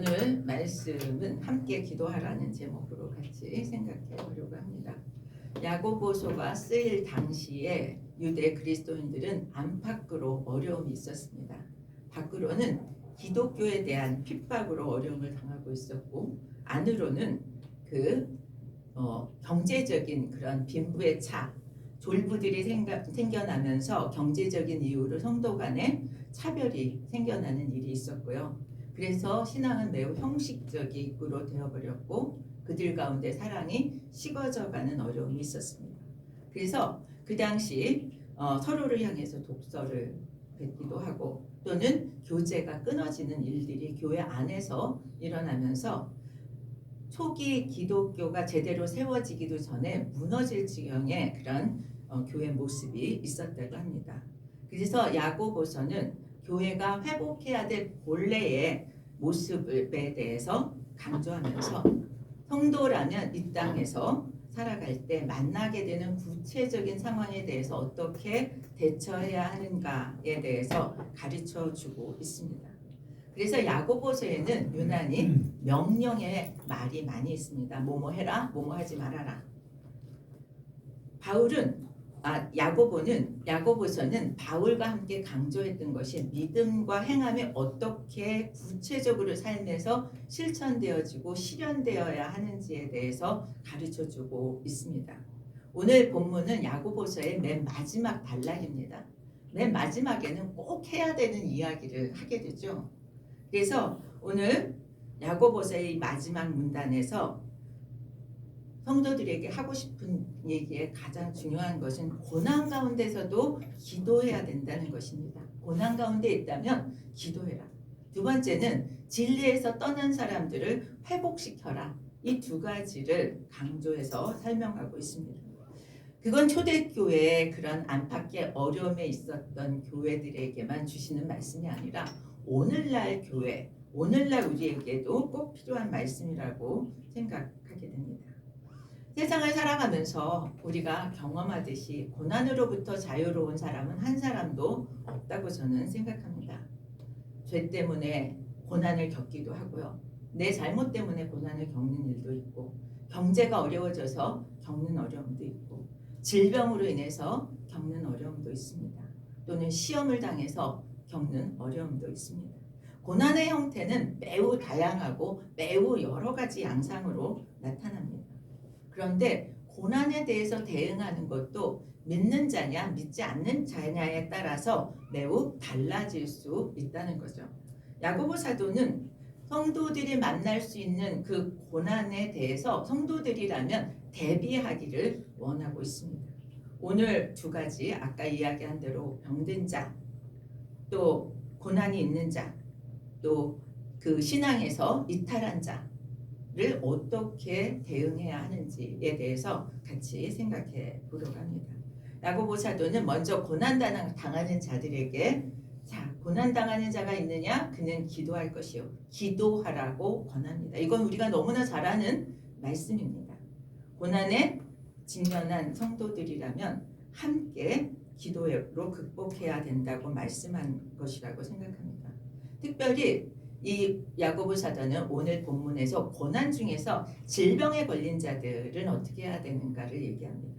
오늘 말씀은 함께 기도하라는 제목으로 같이 생각해 보려고 합니다. 야고보서가 쓰일 당시에 유대 그리스도인들은 안팎으로 어려움이 있었습니다. 밖으로는 기독교에 대한 핍박으로 어려움을 당하고 있었고, 안으로는 경제적인 그런 빈부의 차, 졸부들이 생겨나면서 경제적인 이유로 성도 간에 차별이 생겨나는 일이 있었고요. 그래서 신앙은 매우 형식적으로 되어버렸고, 그들 가운데 사랑이 식어져가는 어려움이 있었습니다. 그래서 그 당시 서로를 향해서 독서를 뱉기도 하고, 또는 교제가 끊어지는 일들이 교회 안에서 일어나면서 초기 기독교가 제대로 세워지기도 전에 무너질 지경의 그런 교회 모습이 있었다고 합니다. 그래서 야고보서는 교회가 회복해야 될 본래의 모습에 대해서 강조하면서 성도라면 이 땅에서 살아갈 때 만나게 되는 구체적인 상황에 대해서 어떻게 대처해야 하는가에 대해서 가르쳐 주고 있습니다. 그래서 야고보서에는 유난히 명령의 말이 많이 있습니다. 뭐뭐 해라, 뭐뭐 하지 말아라. 야고보서는 바울과 함께 강조했던 것이 믿음과 행함이 어떻게 구체적으로 삶에서 실천되어지고 실현되어야 하는지에 대해서 가르쳐주고 있습니다. 오늘 본문은 야고보서의 맨 마지막 단락입니다. 맨 마지막에는 꼭 해야 되는 이야기를 하게 되죠. 그래서 오늘 야고보서의 마지막 문단에서 성도들에게 하고 싶은 얘기의 가장 중요한 것은 고난 가운데서도 기도해야 된다는 것입니다. 고난 가운데 있다면 기도해라. 두 번째는 진리에서 떠난 사람들을 회복시켜라. 이 두 가지를 강조해서 설명하고 있습니다. 그건 초대교회의 그런 안팎의 어려움에 있었던 교회들에게만 주시는 말씀이 아니라 오늘날 교회, 오늘날 우리에게도 꼭 필요한 말씀이라고 생각하게 됩니다. 세상을 살아가면서 우리가 경험하듯이 고난으로부터 자유로운 사람은 한 사람도 없다고 저는 생각합니다. 죄 때문에 고난을 겪기도 하고요. 내 잘못 때문에 고난을 겪는 일도 있고, 경제가 어려워져서 겪는 어려움도 있고, 질병으로 인해서 겪는 어려움도 있습니다. 또는 시험을 당해서 겪는 어려움도 있습니다. 고난의 형태는 매우 다양하고 매우 여러 가지 양상으로 나타납니다. 그런데 고난에 대해서 대응하는 것도 믿는 자냐 믿지 않는 자냐에 따라서 매우 달라질 수 있다는 거죠. 야고보 사도는 성도들이 만날 수 있는 그 고난에 대해서 성도들이라면 대비하기를 원하고 있습니다. 오늘 두 가지, 아까 이야기한 대로 병든 자, 또 고난이 있는 자, 또 그 신앙에서 이탈한 자를 어떻게 대응해야 하는지에 대해서 같이 생각해 보려고 합니다. 야고보 사도는 먼저 고난당하는 자들에게, 자, 고난당하는 자가 있느냐? 그는 기도할 것이요. 기도하라고 권합니다. 이건 우리가 너무나 잘 아는 말씀입니다. 고난에 직면한 성도들이라면 함께 기도로 극복해야 된다고 말씀한 것이라고 생각합니다. 특별히 이 야고보 사도는 오늘 본문에서 고난 중에서 질병에 걸린 자들은 어떻게 해야 되는가를 얘기합니다.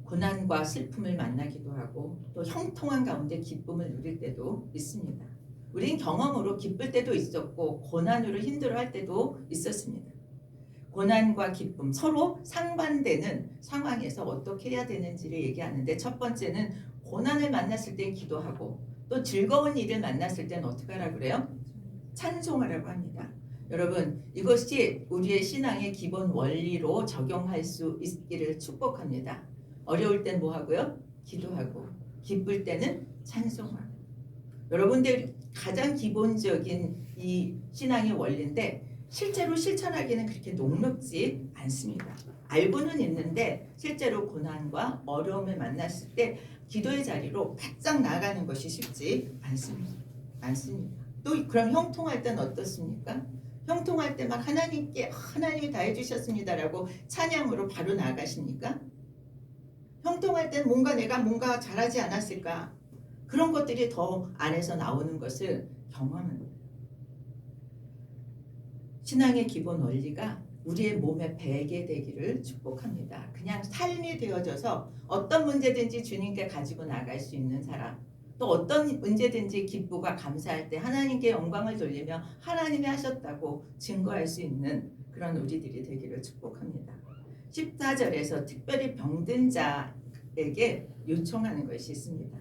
고난과 슬픔을 만나기도 하고 또 형통한 가운데 기쁨을 누릴 때도 있습니다. 우린 경험으로 기쁠 때도 있었고 고난으로 힘들어할 때도 있었습니다. 고난과 기쁨, 서로 상반되는 상황에서 어떻게 해야 되는지를 얘기하는데, 첫 번째는 고난을 만났을 땐 기도하고, 또 즐거운 일을 만났을 땐 어떻게 하라고 그래요? 찬송하라고 합니다. 여러분, 이것이 우리의 신앙의 기본 원리로 적용할 수 있기를 축복합니다. 어려울 땐 뭐 하고요? 기도하고, 기쁠 때는 찬송하고. 여러분들 가장 기본적인 이 신앙의 원리인데 실제로 실천하기는 그렇게 녹록지 않습니다. 알고는 있는데 실제로 고난과 어려움을 만났을 때 기도의 자리로 바짝 나아가는 것이 쉽지 않습니다. 또 그럼 형통할 때는 어떻습니까? 형통할 때 막 하나님께 하나님이 다 해주셨습니다라고 찬양으로 바로 나아가십니까? 형통할 때는 내가 뭔가 잘하지 않았을까? 그런 것들이 더 안에서 나오는 것을 경험합니다. 신앙의 기본 원리가 우리의 몸에 배게 되기를 축복합니다. 그냥 삶이 되어져서 어떤 문제든지 주님께 가지고 나갈 수 있는 사람, 또 어떤 문제든지 기쁘고 감사할 때 하나님께 영광을 돌리며 하나님이 하셨다고 증거할 수 있는 그런 우리들이 되기를 축복합니다. 14절에서 특별히 병든 자에게 요청하는 것이 있습니다.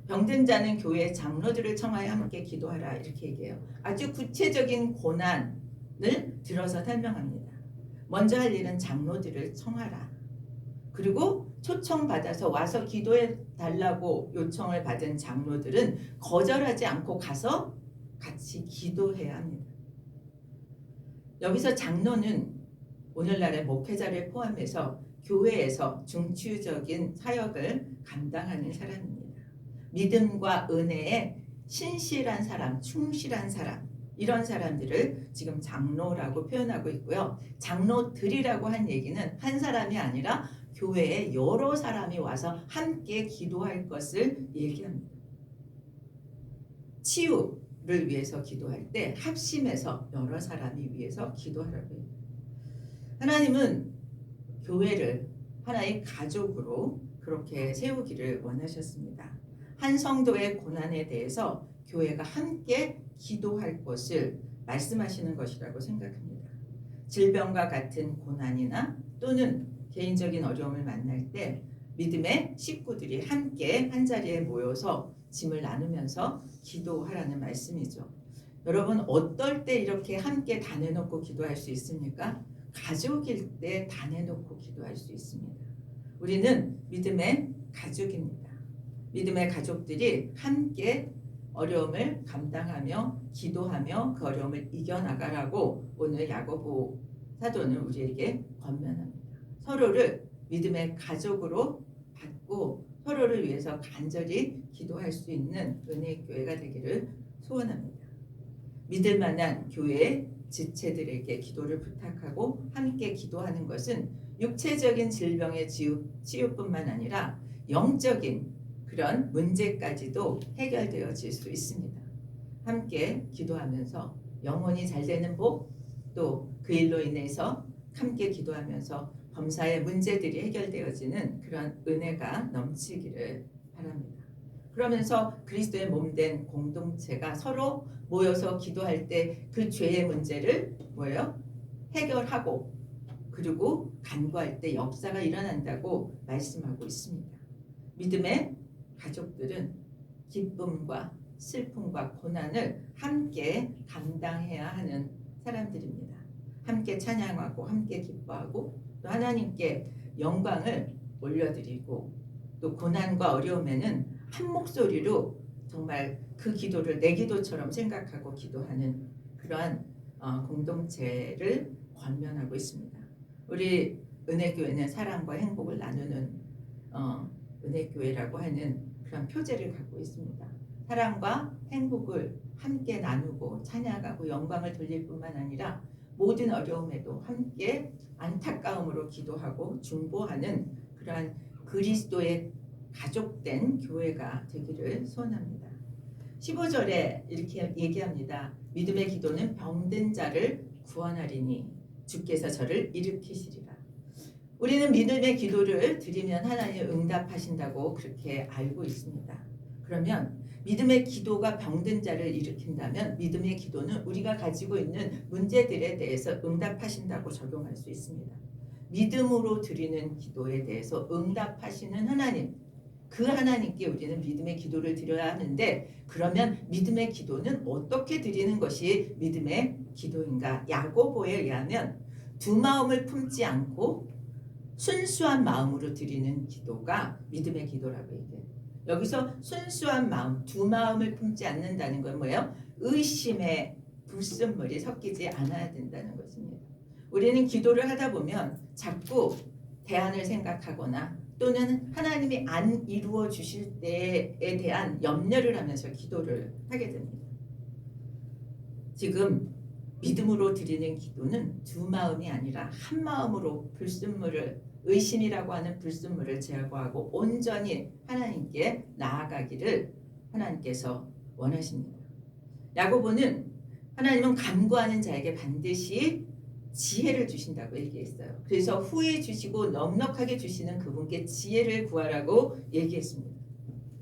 병든 자는 교회 장로들을 청하여 함께 기도하라 이렇게 얘기해요. 아주 구체적인 고난을 들어서 설명합니다. 먼저 할 일은 장로들을 청하라. 그리고 초청받아서 와서 기도해 달라고 요청을 받은 장로들은 거절하지 않고 가서 같이 기도해야 합니다. 여기서 장로는 오늘날의 목회자를 포함해서 교회에서 중추적인 사역을 감당하는 사람입니다. 믿음과 은혜에 신실한 사람, 충실한 사람, 이런 사람들을 지금 장로라고 표현하고 있고요. 장로들이라고 한 얘기는 한 사람이 아니라 교회에 여러 사람이 와서 함께 기도할 것을 얘기합니다. 치유를 위해서 기도할 때 합심해서 여러 사람이 위해서 기도하라고 해요. 하나님은 교회를 하나의 가족으로 그렇게 세우기를 원하셨습니다. 한 성도의 고난에 대해서 교회가 함께 기도할 것을 말씀하시는 것이라고 생각합니다. 질병과 같은 고난이나 또는 개인적인 어려움을 만날 때 믿음의 식구들이 함께 한자리에 모여서 짐을 나누면서 기도하라는 말씀이죠. 여러분, 어떨 때 이렇게 함께 다 내놓고 기도할 수 있습니까? 가족일 때 다 내놓고 기도할 수 있습니다. 우리는 믿음의 가족입니다. 믿음의 가족들이 함께 어려움을 감당하며 기도하며 그 어려움을 이겨나가라고 오늘 야고보 사도는 우리에게 권면합니다. 서로를 믿음의 가족으로 받고 서로를 위해서 간절히 기도할 수 있는 은혜의 교회가 되기를 소원합니다. 믿을 만한 교회의 지체들에게 기도를 부탁하고 함께 기도하는 것은 육체적인 질병의 치유뿐만 아니라 영적인 그런 문제까지도 해결되어질 수 있습니다. 함께 기도하면서 영혼이 잘 되는 복, 또 그 일로 인해서 함께 기도하면서 범사의 문제들이 해결되어지는 그런 은혜가 넘치기를 바랍니다. 그러면서 그리스도의 몸된 공동체가 서로 모여서 기도할 때 그 죄의 문제를 해결하고 그리고 간구할 때 역사가 일어난다고 말씀하고 있습니다. 믿음의 가족들은 기쁨과 슬픔과 고난을 함께 감당해야 하는 사람들입니다. 함께 찬양하고 함께 기뻐하고 또 하나님께 영광을 올려드리고 또 고난과 어려움에는 한 목소리로 정말 그 기도를 내 기도처럼 생각하고 기도하는 그러한 공동체를 권면하고 있습니다. 우리 은혜교회는 사랑과 행복을 나누는 은혜교회라고 하는 그런 표제를 갖고 있습니다. 사랑과 행복을 함께 나누고 찬양하고 영광을 돌릴 뿐만 아니라 모든 어려움에도 함께 안타까움으로 기도하고 중보하는 그러한 그리스도의 가족된 교회가 되기를 소원합니다. 15절에 이렇게 얘기합니다. 믿음의 기도는 병든 자를 구원하리니 주께서 저를 일으키시리라. 우리는 믿음의 기도를 드리면 하나님 응답하신다고 그렇게 알고 있습니다. 그러면 믿음의 기도가 병든 자를 일으킨다면 믿음의 기도는 우리가 가지고 있는 문제들에 대해서 응답하신다고 적용할 수 있습니다. 믿음으로 드리는 기도에 대해서 응답하시는 하나님, 그 하나님께 우리는 믿음의 기도를 드려야 하는데 그러면 믿음의 기도는 어떻게 드리는 것이 믿음의 기도인가? 야고보에 의하면 두 마음을 품지 않고 순수한 마음으로 드리는 기도가 믿음의 기도라고 얘기해요. 여기서 순수한 마음, 두 마음을 품지 않는다는 건 뭐예요? 의심의 불순물이 섞이지 않아야 된다는 것입니다. 우리는 기도를 하다 보면 자꾸 대안을 생각하거나 또는 하나님이 안 이루어 주실 때에 대한 염려를 하면서 기도를 하게 됩니다. 지금 믿음으로 드리는 기도는 두 마음이 아니라 한 마음으로 불순물을 의심이라고 하는 불순물을 제거하고 온전히 하나님께 나아가기를 하나님께서 원하십니다. 야고보는 하나님은 간구하는 자에게 반드시 지혜를 주신다고 얘기했어요. 그래서 후히 주시고 넉넉하게 주시는 그분께 지혜를 구하라고 얘기했습니다.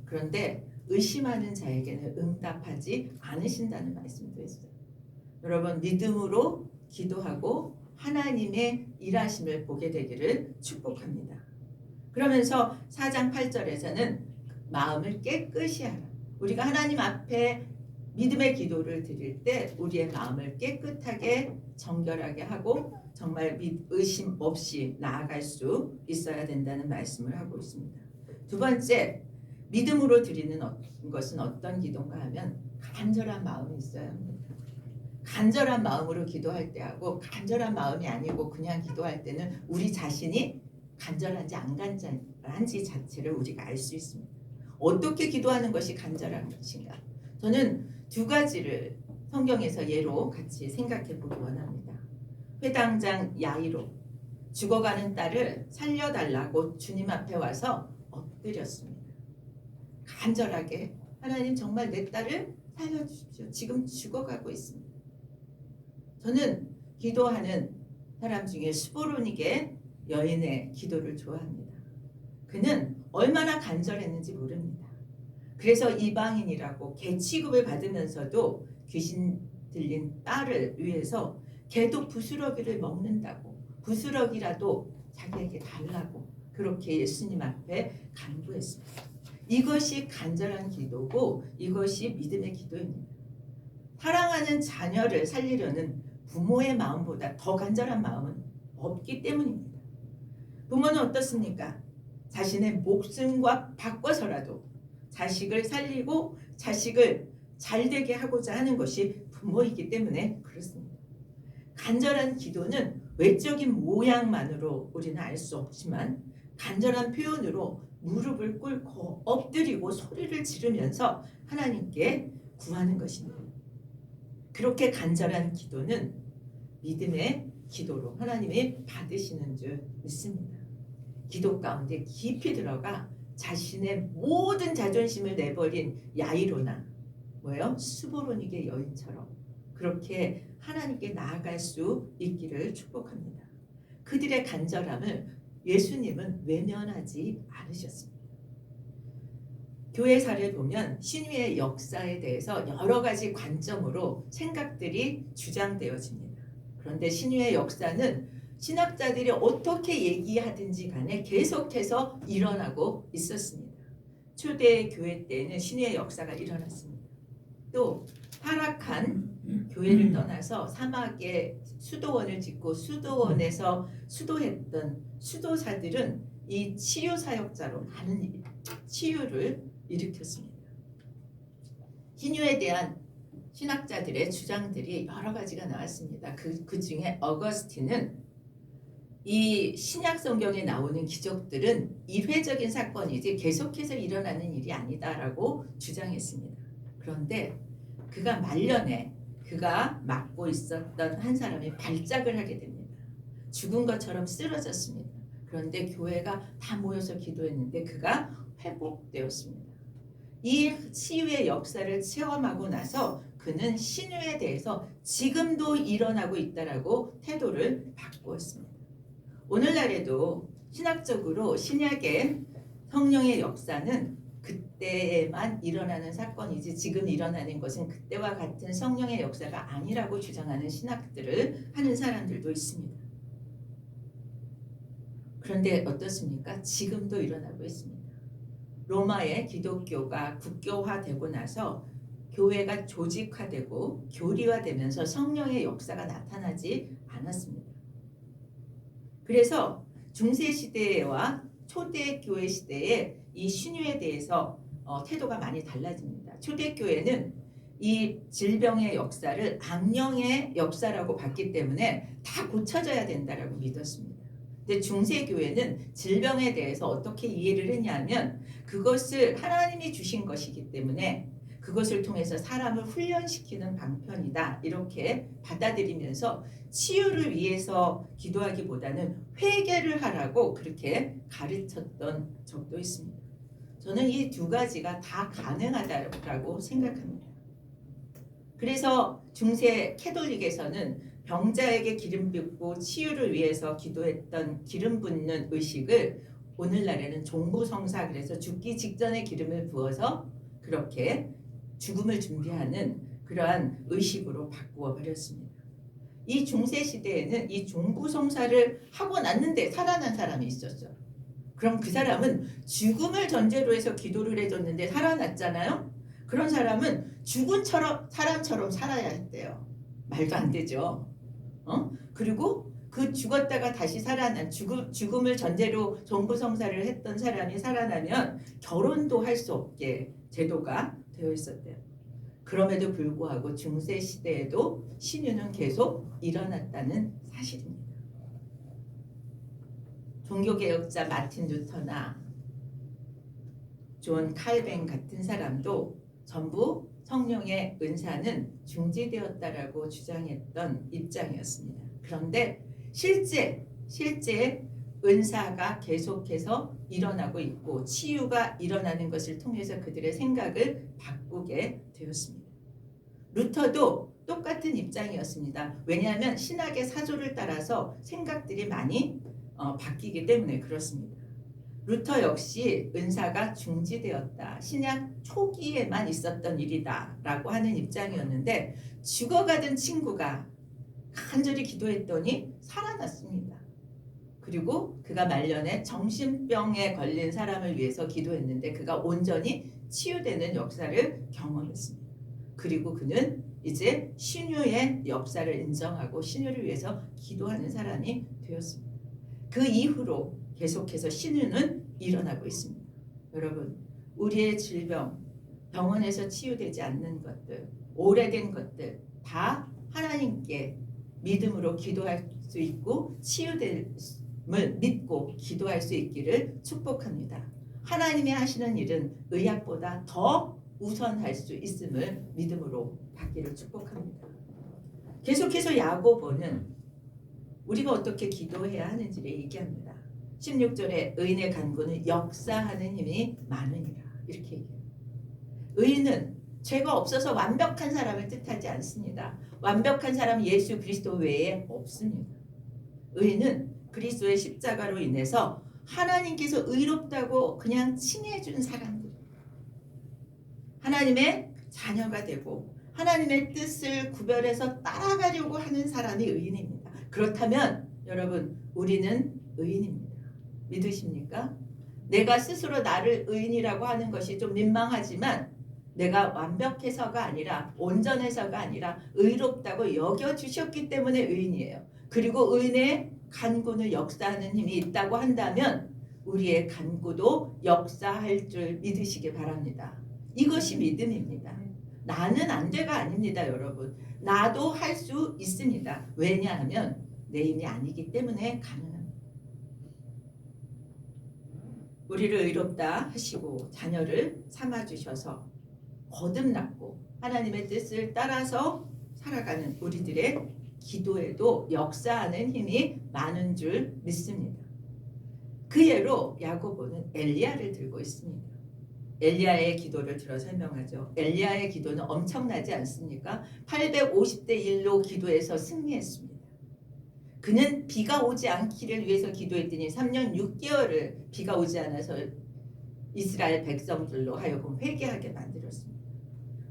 그런데 의심하는 자에게는 응답하지 않으신다는 말씀도 했어요. 여러분, 믿음으로 기도하고 하나님의 일하심을 보게 되기를 축복합니다. 그러면서 4장 8절에서는 마음을 깨끗이 하라. 우리가 하나님 앞에 믿음의 기도를 드릴 때 우리의 마음을 깨끗하게 정결하게 하고 정말 의심 없이 나아갈 수 있어야 된다는 말씀을 하고 있습니다. 두 번째, 믿음으로 드리는 것은 어떤 기도인가 하면 간절한 마음이 있어야 합니다. 간절한 마음으로 기도할 때하고 간절한 마음이 아니고 그냥 기도할 때는 우리 자신이 간절한지 안 간절한지 자체를 우리가 알 수 있습니다. 어떻게 기도하는 것이 간절한 것인가? 저는 두 가지를 성경에서 예로 같이 생각해 보기 원합니다. 회당장 야이로 죽어가는 딸을 살려달라고 주님 앞에 와서 엎드렸습니다. 간절하게 하나님 정말 내 딸을 살려주십시오. 지금 죽어가고 있습니다. 저는 기도하는 사람 중에 스보로닉의 여인의 기도를 좋아합니다. 그는 얼마나 간절했는지 모릅니다. 그래서 이방인이라고 개 취급을 받으면서도 귀신 들린 딸을 위해서 개도 부스러기를 먹는다고 부스러기라도 자기에게 달라고 그렇게 예수님 앞에 간구했습니다. 이것이 간절한 기도고 이것이 믿음의 기도입니다. 사랑하는 자녀를 살리려는 부모의 마음보다 더 간절한 마음은 없기 때문입니다. 부모는 어떻습니까? 자신의 목숨과 바꿔서라도 자식을 살리고 자식을 잘되게 하고자 하는 것이 부모이기 때문에 그렇습니다. 간절한 기도는 외적인 모양만으로 우리는 알 수 없지만 간절한 표현으로 무릎을 꿇고 엎드리고 소리를 지르면서 하나님께 구하는 것입니다. 그렇게 간절한 기도는 믿음의 기도로 하나님이 받으시는 줄 믿습니다. 기도 가운데 깊이 들어가 자신의 모든 자존심을 내버린 야이로나 스보로닉의 여인처럼 그렇게 하나님께 나아갈 수 있기를 축복합니다. 그들의 간절함을 예수님은 외면하지 않으셨습니다. 교회사를 보면 신유의 역사에 대해서 여러 가지 관점으로 생각들이 주장되어집니다. 그런데 신유의 역사는 신학자들이 어떻게 얘기하든지 간에 계속해서 일어나고 있었습니다. 초대 교회 때는 신유의 역사가 일어났습니다. 또 타락한 교회를 떠나서 사막에 수도원을 짓고 수도원에서 수도했던 수도사들은 이 치유 사역자로 많은 치유를 일으켰습니다. 신유에 대한 신학자들의 주장들이 여러 가지가 나왔습니다. 그 중에 어거스틴은 이 신약 성경에 나오는 기적들은 일회적인 사건이지 계속해서 일어나는 일이 아니다라고 주장했습니다. 그런데 그가 말년에 그가 맡고 있었던 한 사람이 발작을 하게 됩니다. 죽은 것처럼 쓰러졌습니다. 그런데 교회가 다 모여서 기도했는데 그가 회복되었습니다. 이 치유의 역사를 체험하고 나서 그는 신유에 대해서 지금도 일어나고 있다라고 태도를 바꾸었습니다. 오늘날에도 신학적으로 신약의 성령의 역사는 그때에만 일어나는 사건이지 지금 일어나는 것은 그때와 같은 성령의 역사가 아니라고 주장하는 신학들을 하는 사람들도 있습니다. 그런데 어떻습니까? 지금도 일어나고 있습니다. 로마의 기독교가 국교화되고 나서 교회가 조직화되고 교리화되면서 성령의 역사가 나타나지 않았습니다. 그래서 중세시대와 초대교회 시대에 이 신유에 대해서 태도가 많이 달라집니다. 초대교회는 이 질병의 역사를 악령의 역사라고 봤기 때문에 다 고쳐져야 된다라고 믿었습니다. 근데 중세교회는 질병에 대해서 어떻게 이해를 했냐면 그것을 하나님이 주신 것이기 때문에 그것을 통해서 사람을 훈련시키는 방편이다 이렇게 받아들이면서 치유를 위해서 기도하기보다는 회개를 하라고 그렇게 가르쳤던 적도 있습니다. 저는 이 두 가지가 다 가능하다고 생각합니다. 그래서 중세 캐톨릭에서는 병자에게 기름 붓고 치유를 위해서 기도했던 기름 붓는 의식을 오늘날에는 종부성사, 그래서 죽기 직전에 기름을 부어서 그렇게 죽음을 준비하는 그러한 의식으로 바꾸어 버렸습니다. 이 중세 시대에는 이 종부성사를 하고 났는데 살아난 사람이 있었어요. 그럼 그 사람은 죽음을 전제로 해서 기도를 해줬는데 살아났잖아요. 그런 사람은 죽은 사람처럼 살아야 했대요. 말도 안 되죠. 그리고 그 죽었다가 다시 살아난 죽음을 전제로 종부성사를 했던 사람이 살아나면 결혼도 할 수 없게 제도가 되어 있었대요. 그럼에도 불구하고 중세 시대에도 신유는 계속 일어났다는 사실입니다. 종교개혁자 마틴 루터나 존 칼뱅 같은 사람도 전부 성령의 은사는 중지되었다라고 주장했던 입장이었습니다. 그런데 실제 은사가 계속해서 일어나고 있고 치유가 일어나는 것을 통해서 그들의 생각을 바꾸게 되었습니다. 루터도 똑같은 입장이었습니다. 왜냐하면 신학의 사조를 따라서 생각들이 많이 바뀌기 때문에 그렇습니다. 루터 역시 은사가 중지되었다. 신약 초기에만 있었던 일이다 라고 하는 입장이었는데 죽어가던 친구가 간절히 기도했더니 살아났습니다. 그리고 그가 말년에 정신병에 걸린 사람을 위해서 기도했는데 그가 온전히 치유되는 역사를 경험했습니다. 그리고 그는 이제 신유의 역사를 인정하고 신유를 위해서 기도하는 사람이 되었습니다. 그 이후로 계속해서 신유는 일어나고 있습니다. 여러분, 우리의 질병, 병원에서 치유되지 않는 것들, 오래된 것들 다 하나님께 믿음으로 기도할 수 있고 치유됨을 믿고 기도할 수 있기를 축복합니다. 하나님이 하시는 일은 의학보다 더 우선할 수 있음을 믿음으로 받기를 축복합니다. 계속해서 야고보는 우리가 어떻게 기도해야 하는지를 얘기합니다. 16절에 의인의 간구는 역사하는 힘이 많으니라 이렇게 얘기해요. 의인은 죄가 없어서 완벽한 사람을 뜻하지 않습니다. 완벽한 사람 예수 그리스도 외에 없습니다. 의인은 그리스도의 십자가로 인해서 하나님께서 의롭다고 그냥 칭해준 사람들, 하나님의 자녀가 되고 하나님의 뜻을 구별해서 따라가려고 하는 사람이 의인입니다. 그렇다면 여러분, 우리는 의인입니다. 믿으십니까? 내가 스스로 나를 의인이라고 하는 것이 좀 민망하지만 내가 완벽해서가 아니라 온전해서가 아니라 의롭다고 여겨주셨기 때문에 의인이에요. 그리고 의인의 간구는 역사하는 힘이 있다고 한다면 우리의 간구도 역사할 줄 믿으시기 바랍니다. 이것이 믿음입니다. 나는 안 돼가 아닙니다, 여러분. 나도 할 수 있습니다. 왜냐하면 내 힘이 아니기 때문에 가능합니다. 우리를 의롭다 하시고 자녀를 삼아주셔서 거듭났고 하나님의 뜻을 따라서 살아가는 우리들의 기도에도 역사하는 힘이 많은 줄 믿습니다. 그 예로 야고보는 엘리야를 들고 있습니다. 엘리야의 기도를 들어 설명하죠. 엘리야의 기도는 엄청나지 않습니까? 850대 1로 기도해서 승리했습니다. 그는 비가 오지 않기를 위해서 기도했더니 3년 6개월을 비가 오지 않아서 이스라엘 백성들로 하여금 회개하게 만들었습니다.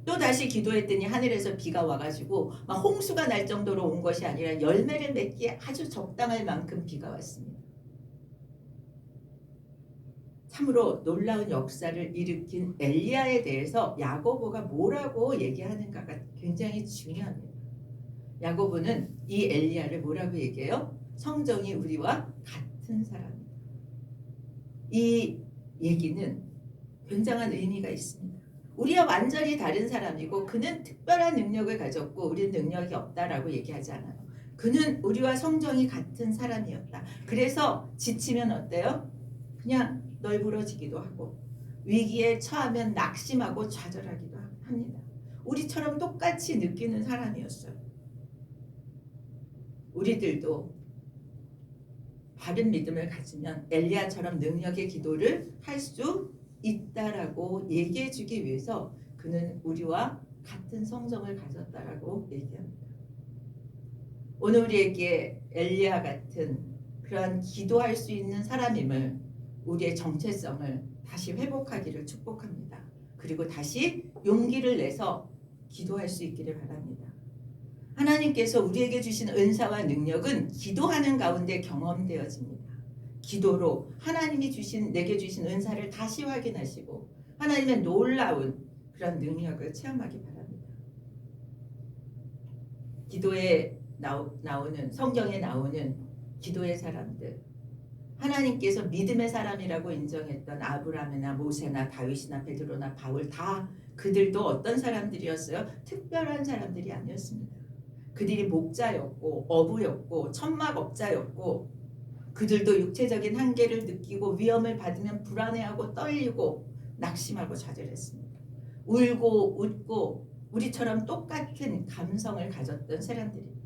또 다시 기도했더니 하늘에서 비가 와가지고 막 홍수가 날 정도로 온 것이 아니라 열매를 맺기에 아주 적당할 만큼 비가 왔습니다. 참으로 놀라운 역사를 일으킨 엘리야에 대해서 야고보가 뭐라고 얘기하는가가 굉장히 중요합니다. 야고보는 이 엘리야를 뭐라고 얘기해요? 성정이 우리와 같은 사람입니다. 이 얘기는 굉장한 의미가 있습니다. 우리와 완전히 다른 사람이고 그는 특별한 능력을 가졌고 우리는 능력이 없다라고 얘기하지 않아요. 그는 우리와 성정이 같은 사람이었다. 그래서 지치면 어때요? 그냥 널브러지기도 하고 위기에 처하면 낙심하고 좌절하기도 합니다. 우리처럼 똑같이 느끼는 사람이었어요. 우리들도 바른 믿음을 가지면 엘리야처럼 능력의 기도를 할 수 있다라고 얘기해 주기 위해서 그는 우리와 같은 성정을 가졌다라고 얘기합니다. 오늘 우리에게 엘리야 같은 그런 기도할 수 있는 사람임을, 우리의 정체성을 다시 회복하기를 축복합니다. 그리고 다시 용기를 내서 기도할 수 있기를 바랍니다. 하나님께서 우리에게 주신 은사와 능력은 기도하는 가운데 경험되어집니다. 기도로 하나님이 내게 주신 은사를 다시 확인하시고 하나님의 놀라운 그런 능력을 체험하기 바랍니다. 기도에 나오는, 성경에 나오는 기도의 사람들, 하나님께서 믿음의 사람이라고 인정했던 아브라함이나 모세나 다윗이나 베드로나 바울, 다 그들도 어떤 사람들이었어요? 특별한 사람들이 아니었습니다. 그들이 목자였고 어부였고 천막업자였고, 그들도 육체적인 한계를 느끼고 위험을 받으면 불안해하고 떨리고 낙심하고 좌절했습니다. 울고 웃고 우리처럼 똑같은 감성을 가졌던 사람들입니다.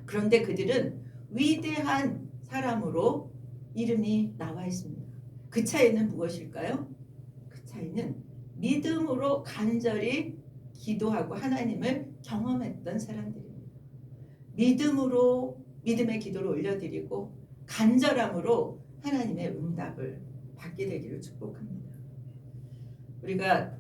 그런데 그들은 위대한 사람으로 이름이 나와 있습니다. 그 차이는 무엇일까요? 그 차이는 믿음으로 간절히 기도하고 하나님을 경험했던 사람들입니다. 믿음으로 믿음의 기도를 올려드리고 간절함으로 하나님의 응답을 받게 되기를 축복합니다. 우리가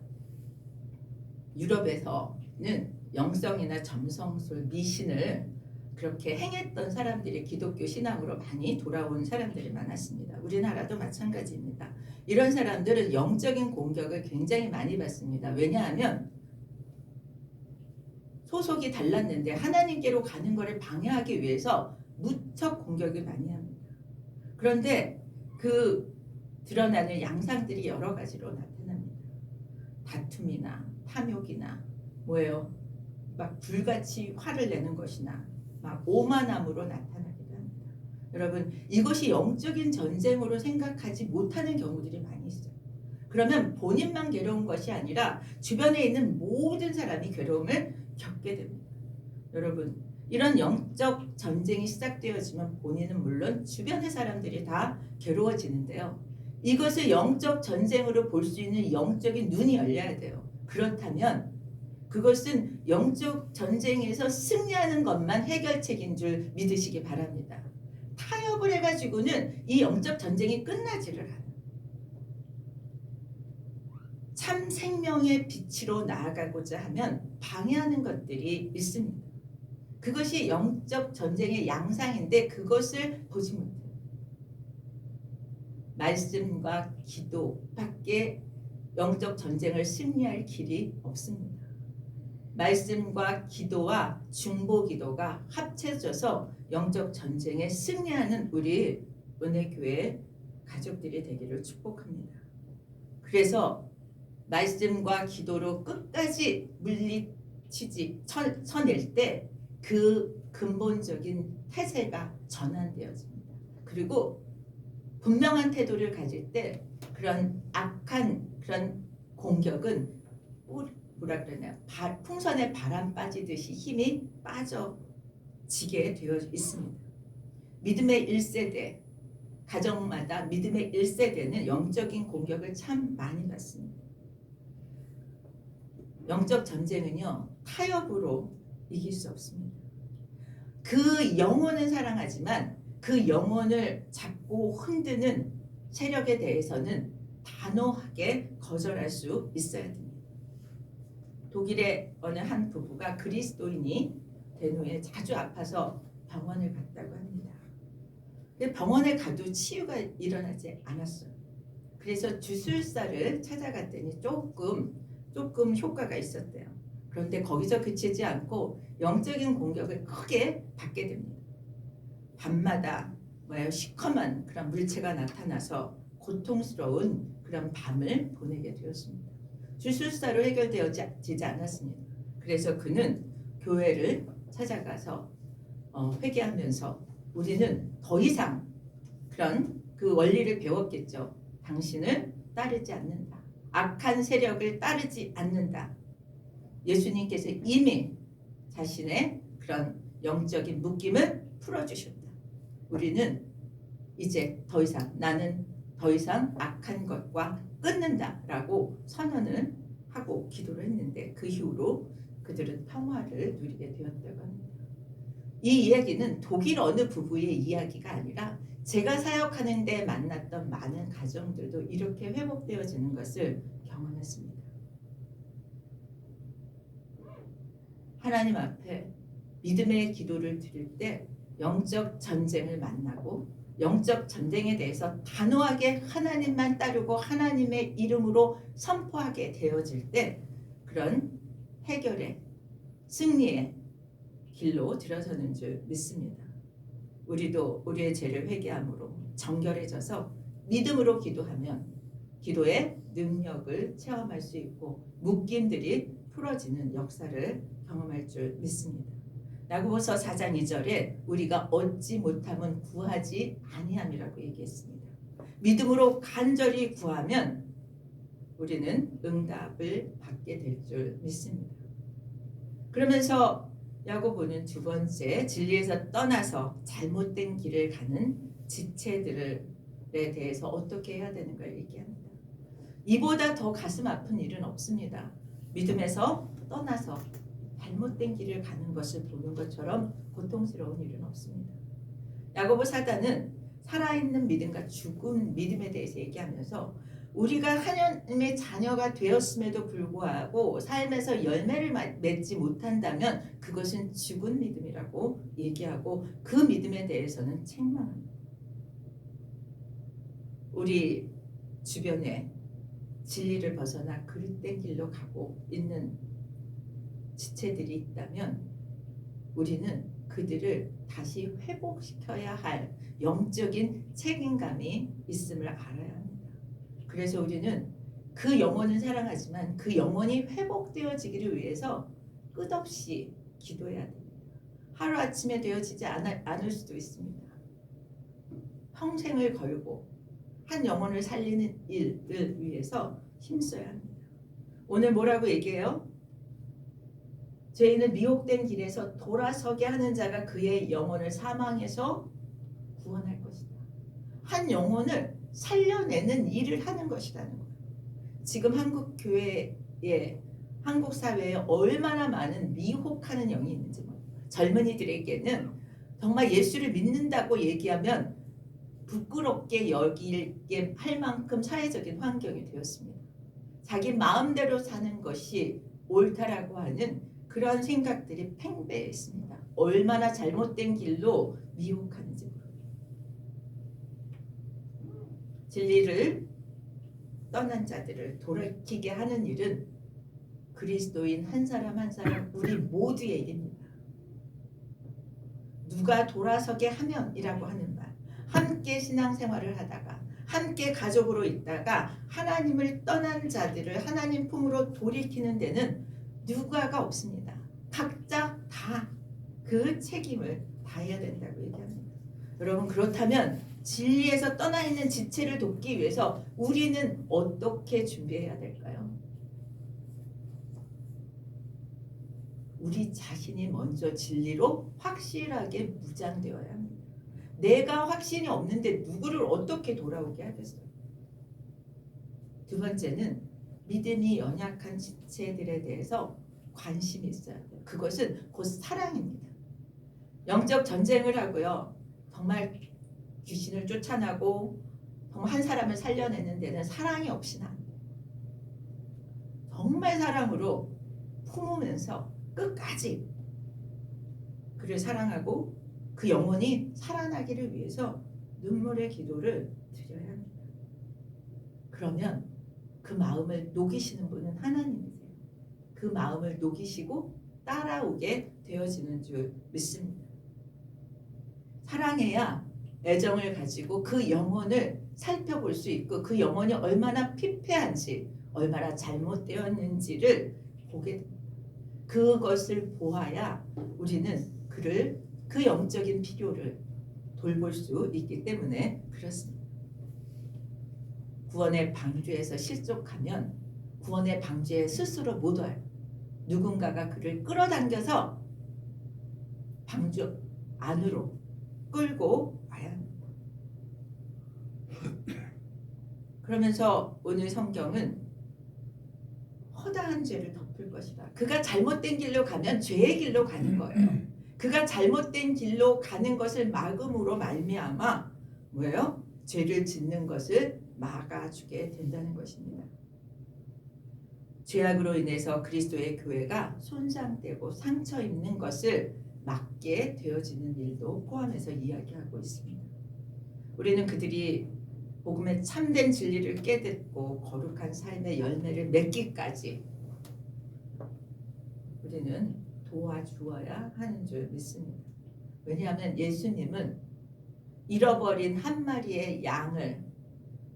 유럽에서는 영성이나 점성술, 미신을 그렇게 행했던 사람들이 기독교 신앙으로 많이 돌아온 사람들이 많았습니다. 우리나라도 마찬가지입니다. 이런 사람들은 영적인 공격을 굉장히 많이 받습니다. 왜냐하면 소속이 달랐는데 하나님께로 가는 것을 방해하기 위해서 무척 공격을 많이 합니다. 그런데 그 드러나는 양상들이 여러 가지로 나타납니다. 다툼이나 탐욕이나 뭐예요? 막 불같이 화를 내는 것이나 막 오만함으로 나타나기도 합니다. 여러분, 이것이 영적인 전쟁으로 생각하지 못하는 경우들이 많이 있어요. 그러면 본인만 괴로운 것이 아니라 주변에 있는 모든 사람이 괴로움을 겪게 됩니다. 여러분, 이런 영적 전쟁이 시작되어지면 본인은 물론 주변의 사람들이 다 괴로워지는데요. 이것을 영적 전쟁으로 볼 수 있는 영적인 눈이 열려야 돼요. 그렇다면 그것은 영적 전쟁에서 승리하는 것만 해결책인 줄 믿으시기 바랍니다. 타협을 해가지고는 이 영적 전쟁이 끝나지를 않아요. 참 생명의 빛으로 나아가고자 하면 방해하는 것들이 있습니다. 그것이 영적 전쟁의 양상인데 그것을 보지 못해요. 말씀과 기도밖에 영적 전쟁을 승리할 길이 없습니다. 말씀과 기도와 중보기도가 합쳐져서 영적 전쟁에 승리하는 우리 은혜교회 가족들이 되기를 축복합니다. 그래서 말씀과 기도로 끝까지 물리치지 쳐낼 때 그 근본적인 태세가 전환되어집니다. 그리고 분명한 태도를 가질 때 그런 악한 그런 공격은 뭐라 그러나요? 풍선에 바람 빠지듯이 힘이 빠져지게 되어 있습니다. 믿음의 1세대, 가정마다 믿음의 1세대는 영적인 공격을 참 많이 받습니다. 영적 전쟁은요, 타협으로 이길 수 없습니다. 그 영혼은 사랑하지만 그 영혼을 잡고 흔드는 세력에 대해서는 단호하게 거절할 수 있어야 됩니다. 독일의 어느 한 부부가 그리스도인이 된 후에 자주 아파서 병원을 갔다고 합니다. 근데 병원에 가도 치유가 일어나지 않았어요. 그래서 주술사를 찾아갔더니 조금 효과가 있었대요. 그런데 거기서 그치지 않고 영적인 공격을 크게 받게 됩니다. 밤마다 시커먼 그런 물체가 나타나서 고통스러운 그런 밤을 보내게 되었습니다. 주술사로 해결되어지지 않았습니다. 그래서 그는 교회를 찾아가서 회개하면서 우리는 더 이상 그런 그 원리를 배웠겠죠. 당신을 따르지 않는다. 악한 세력을 따르지 않는다. 예수님께서 이미 자신의 그런 영적인 묶임을 풀어주셨다. 우리는 이제 나는 더 이상 악한 것과 끊는다라고 선언을 하고 기도를 했는데 그 이후로 그들은 평화를 누리게 되었다고 합니다. 이 이야기는 독일 어느 부부의 이야기가 아니라 제가 사역하는 데 만났던 많은 가정들도 이렇게 회복되어지는 것을 경험했습니다. 하나님 앞에 믿음의 기도를 드릴 때 영적 전쟁을 만나고 영적 전쟁에 대해서 단호하게 하나님만 따르고 하나님의 이름으로 선포하게 되어질 때 그런 해결의 승리의 길로 들어서는 줄 믿습니다. 우리도 우리의 죄를 회개함으로 정결해져서 믿음으로 기도하면 기도의 능력을 체험할 수 있고 묶임들이 풀어지는 역사를 경험할 줄 믿습니다. 야고보서 4장 2절에 우리가 얻지 못함은 구하지 아니함이라고 얘기했습니다. 믿음으로 간절히 구하면 우리는 응답을 받게 될 줄 믿습니다. 그러면서 야고보는 두 번째 진리에서 떠나서 잘못된 길을 가는 지체들에 대해서 어떻게 해야 되는 걸 얘기합니다. 이보다 더 가슴 아픈 일은 없습니다. 믿음에서 떠나서 잘못된 길을 가는 것을 보는 것처럼 고통스러운 일은 없습니다. 야고보 사단은 살아있는 믿음과 죽은 믿음에 대해서 얘기하면서 우리가 하나님의 자녀가 되었음에도 불구하고 삶에서 열매를 맺지 못한다면 그것은 죽은 믿음이라고 얘기하고 그 믿음에 대해서는 책망합니다. 우리 주변에 진리를 벗어나 그릇된 길로 가고 있는 지체들이 있다면 우리는 그들을 다시 회복시켜야 할 영적인 책임감이 있음을 알아야 합니다. 그래서 우리는 그 영혼을 사랑하지만 그 영혼이 회복되어지기를 위해서 끝없이 기도해야 됩니다. 하루아침에 되어지지 않을 수도 있습니다. 평생을 걸고 한 영혼을 살리는 일을 위해서 힘써야 합니다. 오늘 뭐라고 얘기해요? 죄인은 미혹된 길에서 돌아서게 하는 자가 그의 영혼을 사망에서 구원할 것이다. 한 영혼을 살려내는 일을 하는 것이라는 거예요. 지금 한국 교회에 한국 사회에 얼마나 많은 미혹하는 영이 있는지 몰라요. 젊은이들에게는 정말 예수를 믿는다고 얘기하면 부끄럽게 여기게 할 만큼 사회적인 환경이 되었습니다. 자기 마음대로 사는 것이 옳다라고 하는 그런 생각들이 팽배해 있습니다. 얼마나 잘못된 길로 미혹하는지 모릅니다. 진리를 떠난 자들을 돌이키게 하는 일은 그리스도인 한 사람 한 사람 우리 모두의 일입니다. 누가 돌아서게 하면이라고 하는 말, 함께 신앙생활을 하다가 함께 가족으로 있다가 하나님을 떠난 자들을 하나님 품으로 돌이키는 데는 누가가 없습니다. 각자 다 그 책임을 다해야 된다고 얘기합니다. 여러분 그렇다면 진리에서 떠나 있는 지체를 돕기 위해서 우리는 어떻게 준비해야 될까요? 우리 자신이 먼저 진리로 확실하게 무장되어야 합니다. 내가 확신이 없는데 누구를 어떻게 돌아오게 하겠어요? 두 번째는 믿음이 연약한 지체들에 대해서 관심이 있어야 돼요. 그것은 곧 사랑입니다. 영적 전쟁을 하고요. 정말 귀신을 쫓아내고 정말 한 사람을 살려내는 데는 사랑이 없이는 안 돼요. 정말 사랑으로 품으면서 끝까지 그를 사랑하고 그 영혼이 살아나기를 위해서 눈물의 기도를 드려야 합니다. 그러면 그 마음을 녹이시는 분은 하나님이세요. 그 마음을 녹이시고 따라오게 되어지는 줄 믿습니다. 사랑해야 애정을 가지고 그 영혼을 살펴볼 수 있고 그 영혼이 얼마나 피폐한지 얼마나 잘못되었는지를 보게 됩니다. 그것을 보아야 우리는 그를 그 영적인 필요를 돌볼 수 있기 때문에 그렇습니다. 구원의 방주에서 실족하면 구원의 방주에 스스로 못 와요. 누군가가 그를 끌어당겨서 방주 안으로 끌고 와야 합니다. 그러면서 오늘 성경은 허다한 죄를 덮을 것이라. 그가 잘못된 길로 가면 죄의 길로 가는 거예요. 그가 잘못된 길로 가는 것을 막음으로 말미암아 뭐예요? 죄를 짓는 것을 막아주게 된다는 것입니다. 죄악으로 인해서 그리스도의 교회가 손상되고 상처 입는 것을 막게 되어지는 일도 포함해서 이야기하고 있습니다. 우리는 그들이 복음의 참된 진리를 깨닫고 거룩한 삶의 열매를 맺기까지 우리는 도와주어야 하는 줄 믿습니다. 왜냐하면 예수님은 잃어버린 한 마리의 양을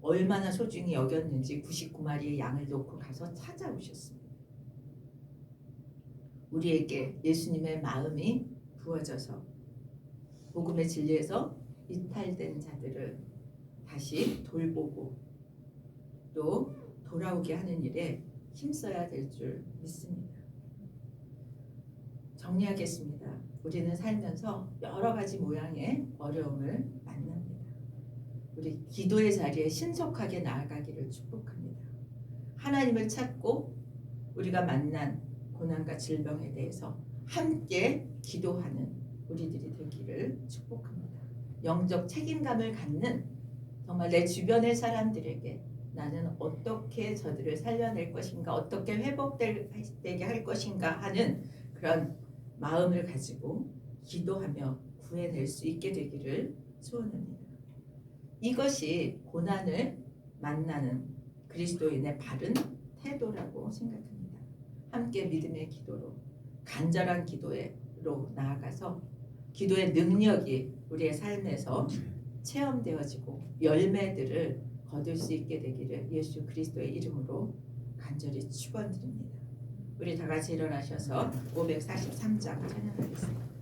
얼마나 소중히 여겼는지 99마리의 양을 놓고 가서 찾아오셨습니다. 우리에게 예수님의 마음이 부어져서 복음의 진리에서 이탈된 자들을 다시 돌보고 또 돌아오게 하는 일에 힘써야 될 줄 믿습니다. 정리하겠습니다. 우리는 살면서 여러 가지 모양의 어려움을 만납니다. 우리 기도의 자리에 신속하게 나아가기를 축복합니다. 하나님을 찾고 우리가 만난 고난과 질병에 대해서 함께 기도하는 우리들이 되기를 축복합니다. 영적 책임감을 갖는 정말 내 주변의 사람들에게 나는 어떻게 저들을 살려낼 것인가, 어떻게 회복되게 할 것인가 하는 그런 마음을 가지고 기도하며 구해낼 수 있게 되기를 소원합니다. 이것이 고난을 만나는 그리스도인의 바른 태도라고 생각합니다. 함께 믿음의 기도로 간절한 기도로 나아가서 기도의 능력이 우리의 삶에서 체험되어지고 열매들을 거둘 수 있게 되기를 예수 그리스도의 이름으로 간절히 축원드립니다. 우리 다 같이 일어나셔서 543장 찬양하겠습니다.